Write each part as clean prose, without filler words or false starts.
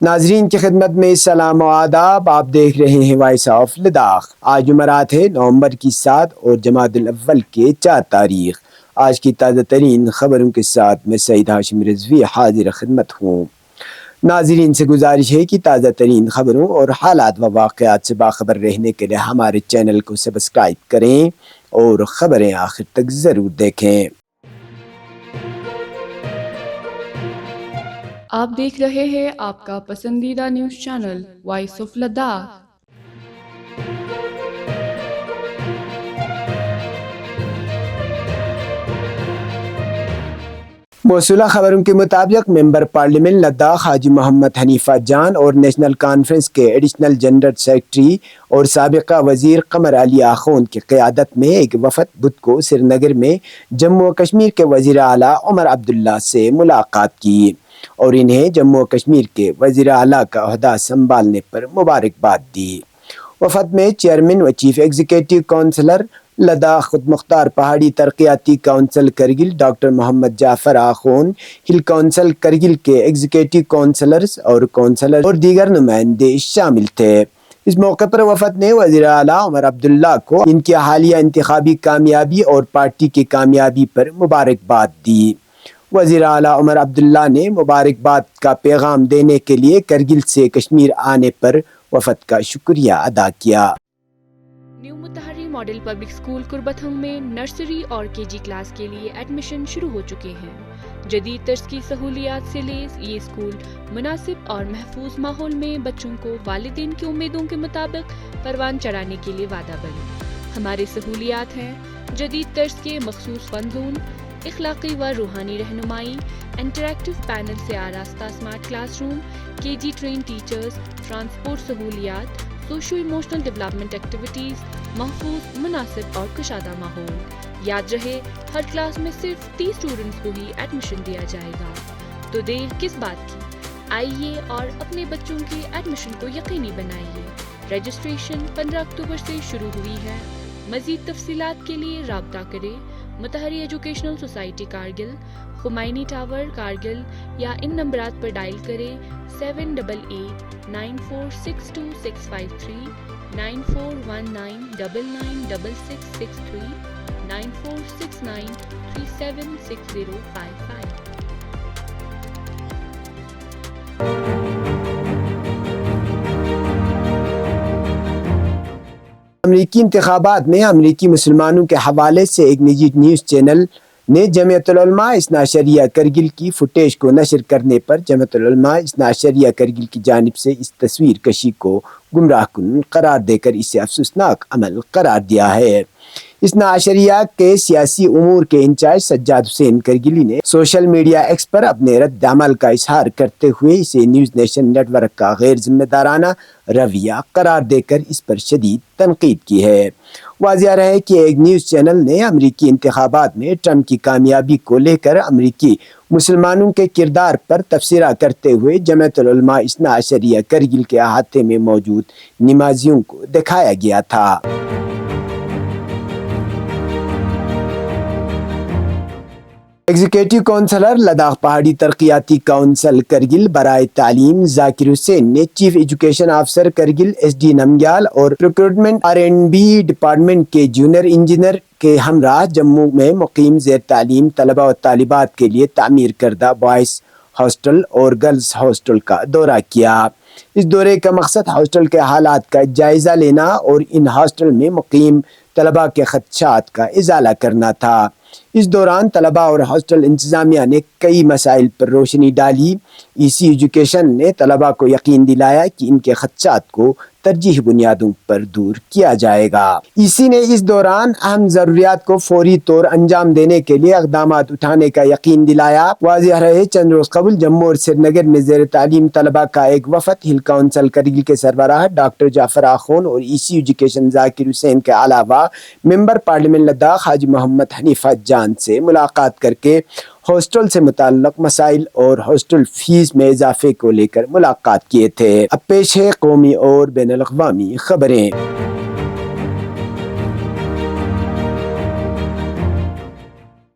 ناظرین کی خدمت میں سلام و آداب، آپ دیکھ رہے ہیں وائس آف لداخ۔ آج جمعرات ہے نومبر کی 7 اور جمادی الاول کے 4 تاریخ۔ آج کی تازہ ترین خبروں کے ساتھ میں سعید ہاشم رضوی حاضر خدمت ہوں۔ ناظرین سے گزارش ہے کہ تازہ ترین خبروں اور حالات و واقعات سے باخبر رہنے کے لیے ہمارے چینل کو سبسکرائب کریں اور خبریں آخر تک ضرور دیکھیں۔ آپ دیکھ رہے ہیں آپ کا پسندیدہ news channel voice of Ladakh. موصولہ خبروں کے مطابق ممبر پارلیمنٹ لداخ حاجی محمد حنیفہ جان اور نیشنل کانفرنس کے ایڈیشنل جنرل سیکرٹری اور سابقہ وزیر قمر علی آخوند کی قیادت میں ایک وفد بدھ کو سری نگر میں جموں و کشمیر کے وزیر اعلیٰ عمر عبداللہ سے ملاقات کی اور انہیں جموں و کشمیر کے وزیر اعلیٰ کا عہدہ سنبھالنے پر مبارکباد دی۔ وفد میں چیئرمین و چیف ایگزیکٹو کونسلر لداخ خود مختار پہاڑی ترقیاتی کونسل کرگل ڈاکٹر محمد جعفر آخوند، ہل کونسل کرگل کے ایگزیکٹو کونسلرز اور دیگر نمائندے شامل تھے۔ اس موقع پر وفد نے وزیر اعلیٰ عمر عبداللہ کو ان کی حالیہ انتخابی کامیابی اور پارٹی کی کامیابی پر مبارکباد دی۔ وزیر اعلیٰ عمر عبداللہ نے مبارکباد کا پیغام دینے کے لیے کرگل سے کشمیر آنے پر وفد کا شکریہ ادا کیا۔ نیو متحری ماڈل پبلک اسکول قربتھنگ میں نرسری اور KG کلاس کے لیے ایڈمیشن شروع ہو چکے ہیں۔ جدید طرز کی سہولیات سے لیس یہ اسکول مناسب اور محفوظ ماحول میں بچوں کو والدین کی امیدوں کے مطابق پروان چڑھانے کے لیے وعدہ بنے۔ ہمارے سہولیات ہیں جدید طرز کے مخصوص فن زون، اخلاقی و روحانی رہنمائی، انٹریکٹیو پینل سے آراستہ smart class room, KG train teachers, transport سہولیات، سوشو ایموشنل ڈیولپمنٹ ایکٹیویٹیز، محفوظ، مناسب اور کشادہ ماحول۔ یاد رہے ہر کلاس میں صرف 30 اسٹوڈنٹس کو ہی ایڈمیشن دیا جائے گا، تو دیر کس بات کی؟ آئیے اور اپنے بچوں کے ایڈمیشن کو یقینی بنائیے۔ رجسٹریشن 15 اکتوبر سے شروع ہوئی ہے۔ مزید تفصیلات کے لیے رابطہ کریں Motahhari educational society Kargil, Khomeini tower Kargil, یا ان نمبرات پر ڈائل کریں 7889462653، 9419996663، 9469376055۔ امریکی انتخابات میں امریکی مسلمانوں کے حوالے سے ایک نجی نیوز چینل نے جمعیت العلماء اثنا عشریہ کرگل کی فوٹیج کو نشر کرنے پر جمعیت العلماء اثنا عشریہ کرگل کی جانب سے اس تصویر کشی کو گمراہ کن قرار دے کر اسے افسوسناک عمل قرار دیا ہے۔ اثنا عشریہ کے سیاسی امور کے انچارج سجاد حسین کرگلی نے سوشل میڈیا ایکس پر اپنے رد عمل کا اظہار کرتے ہوئے اسے نیوز نیشن نیٹ ورک کا غیر ذمہ دارانہ رویہ قرار دے کر اس پر شدید تنقید کی ہے۔ واضح رہے کہ ایک نیوز چینل نے امریکی انتخابات میں ٹرمپ کی کامیابی کو لے کر امریکی مسلمانوں کے کردار پر تبصرہ کرتے ہوئے جمعیت العلماء اثنا عشریہ کرگل کے احاطے میں موجود نمازیوں کو دکھایا گیا تھا۔ ایگزیکٹو کونسلر لداخ پہاڑی ترقیاتی کونسل کرگل برائے تعلیم ذاکر حسین نے chief education officer Kargil SD Namgyal اور پروکیورمنٹ R&B ڈپارٹمنٹ کے جونیئر انجینئر کے ہمراہ جموں میں مقیم زیر تعلیم طلبہ و طالبات کے لیے تعمیر کردہ بوائز ہاسٹل اور گرلز ہاسٹل کا دورہ کیا۔ اس دورے کا مقصد ہاسٹل کے حالات کا جائزہ لینا اور ان ہاسٹل میں مقیم طلبہ کے خدشات کا ازالہ کرنا تھا۔ اس دوران طلبہ اور ہاسٹل انتظامیہ نے کئی مسائل پر روشنی ڈالی۔ EC ایجوکیشن نے طلبہ کو یقین دلایا کہ ان کے خدشات کو ترجیحی بنیادوں پر دور کیا جائے گا۔ EC نے اس دوران اہم ضروریات کو فوری طور انجام دینے کے لیے اقدامات اٹھانے کا یقین دلایا۔ واضح رہے چند روز قبل جموں اور سری نگر میں زیر تعلیم طلبہ کا ایک وفد ہل کونسل کرگل کے سربراہ ڈاکٹر جعفر آخوند اور EC ایجوکیشن ذاکر حسین کے علاوہ ممبر پارلیمنٹ لداخ حاجی محمد حنیفہ جان سے ملاقات کر کے ہاسٹل سے متعلق مسائل اور ہاسٹل فیس میں اضافے کو لے کر ملاقات کیے تھے۔ اب پیش ہے قومی اور بین الاقوامی خبریں۔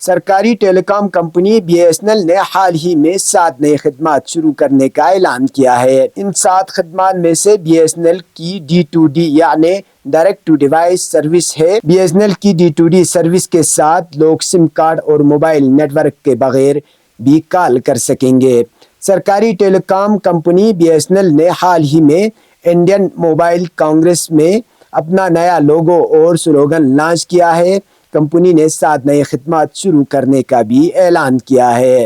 سرکاری ٹیلی کام کمپنی BSNL نے حال ہی میں 7 نئی خدمات شروع کرنے کا اعلان کیا ہے۔ ان 7 خدمات میں سے BSNL کی D2D یعنی ڈائریکٹ ٹو ڈیوائس سروس ہے۔ BSNL کی D2D سروس کے ساتھ لوگ سم کارڈ اور موبائل نیٹ ورک کے بغیر بھی کال کر سکیں گے۔ سرکاری ٹیلی کام کمپنی BSNL نے حال ہی میں انڈین موبائل کانگریس میں اپنا نیا لوگو اور سلوگن لانچ کیا ہے۔ کمپنی نے 7 نئی خدمات شروع کرنے کا بھی اعلان کیا ہے۔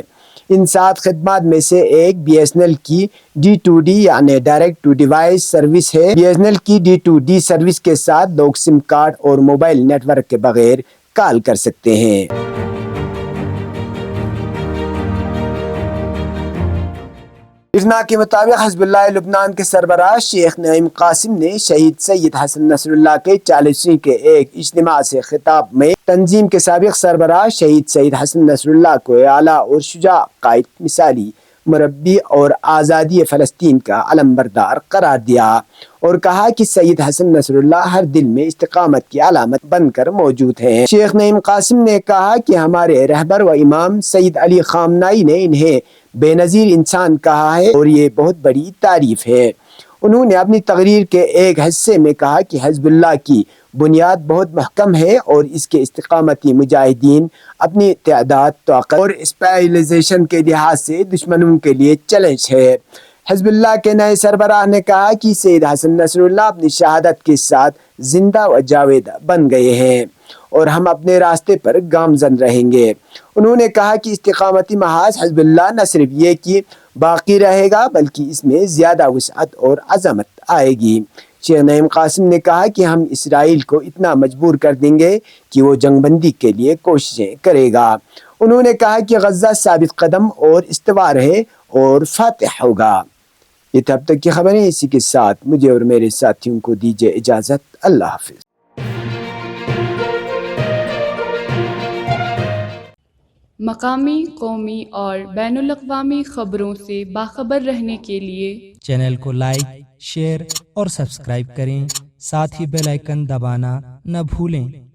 ان 7 خدمات میں سے ایک BSNL کی D2D یعنی ڈائریکٹ ٹو ڈیوائس سروس ہے۔ BSNL کی D2D سروس کے ساتھ لوگ سم کارڈ اور موبائل نیٹ ورک کے بغیر کال کر سکتے ہیں۔ اجنا کے مطابق حزب اللہ لبنان کے سربراہ شیخ نعیم قاسم نے شہید سید حسن نصر اللہ کے 40ویں کے ایک اجتماع سے خطاب میں تنظیم کے سابق سربراہ شہید سید حسن نصر اللہ کو اعلیٰ اور شجاع قائد، مثالی مربی اور آزادی فلسطین کا علم بردار قرار دیا اور کہا کہ سید حسن نصر اللہ ہر دل میں استقامت کی علامت بن کر موجود ہیں۔ شیخ نعیم قاسم نے کہا کہ ہمارے رہبر و امام سید علی خامنائی نے انہیں بے نظیر انسان کہا ہے اور یہ بہت بڑی تعریف ہے۔ انہوں نے اپنی تقریر کے ایک حصے میں کہا کہ حزب اللہ کی بنیاد بہت محکم ہے اور اس کے استقامتی مجاہدین اپنی تعداد، طاقت اور اسپیشلائزیشن کے لحاظ سے دشمنوں کے لیے چیلنج ہے۔ حزب اللہ کے نئے سربراہ نے کہا کہ سید حسن نصر اللہ اپنی شہادت کے ساتھ زندہ و جاوید بن گئے ہیں اور ہم اپنے راستے پر گامزن رہیں گے۔ انہوں نے کہا کہ استقامتی محاذ حزب اللہ نہ صرف یہ کہ باقی رہے گا بلکہ اس میں زیادہ وسعت اور عظمت آئے گی۔ شیخ نعیم قاسم نے کہا کہ ہم اسرائیل کو اتنا مجبور کر دیں گے کہ وہ جنگ بندی کے لیے کوششیں کرے گا۔ انہوں نے کہا کہ غزہ ثابت قدم اور استوار ہے اور فاتح ہوگا۔ یہ تھا اب تک کی خبریں، اسی کے ساتھ مجھے اور میرے ساتھیوں کو دیجیے اجازت۔ اللہ حافظ۔ مقامی، قومی اور بین الاقوامی خبروں سے باخبر رہنے کے لیے چینل کو لائک، شیئر اور سبسکرائب کریں، ساتھ ہی بیل آئیکن دبانا نہ بھولیں۔